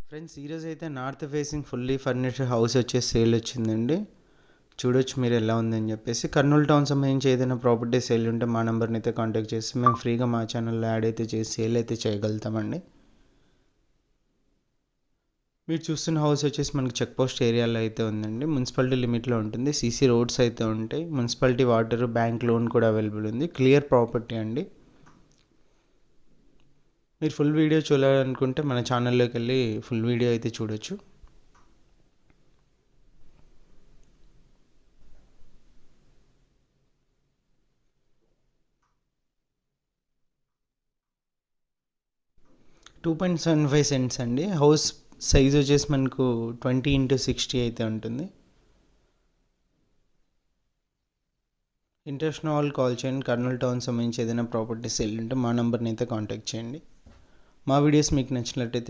Friends ఈరోజు అయితే north facing fully furnished house వచ్చేసి సేల్ వచ్చిందండి. చూడొచ్చు మీరు ఎలా ఉందని చెప్పేసి. కర్నూలు టౌన్ సంబంధించి ఏదైనా ప్రాపర్టీ సేల్ ఉంటే మా నెంబర్ని అయితే కాంటాక్ట్ చేసి మేము ఫ్రీగా మా ఛానల్లో యాడ్ అయితే చేసి సేల్ అయితే చేయగలుగుతామండి. మీరు చూస్తున్న హౌస్ వచ్చేసి మనకి చెక్ పోస్ట్ ఏరియాలో అయితే ఉందండి. మున్సిపాలిటీ లిమిట్లో ఉంటుంది. సీసీ రోడ్స్ అయితే ఉంటాయి. మున్సిపాలిటీ వాటర్, బ్యాంక్ లోన్ కూడా అవైలబుల్ ఉంది. క్లియర్ ప్రాపర్టీ అండి. మీరు ఫుల్ వీడియో చూడాలనుకుంటే మన ఛానల్లోకి వెళ్ళి ఫుల్ వీడియో అయితే చూడొచ్చు. $2.75 అండి. హౌస్ సైజ్ వచ్చేసి మనకు 20x60 అయితే ఉంటుంది. ఇంట్రెస్ట్ ఉన్న వాళ్ళు కాల్ చేయండి. కర్నూలు టౌన్ సంబంధించి ఏదైనా ప్రాపర్టీ సేల్ ఉంటే మా నెంబర్ని అయితే కాంటాక్ట్ చేయండి. మా వీడియోస్ మీకు నచ్చినట్లయితే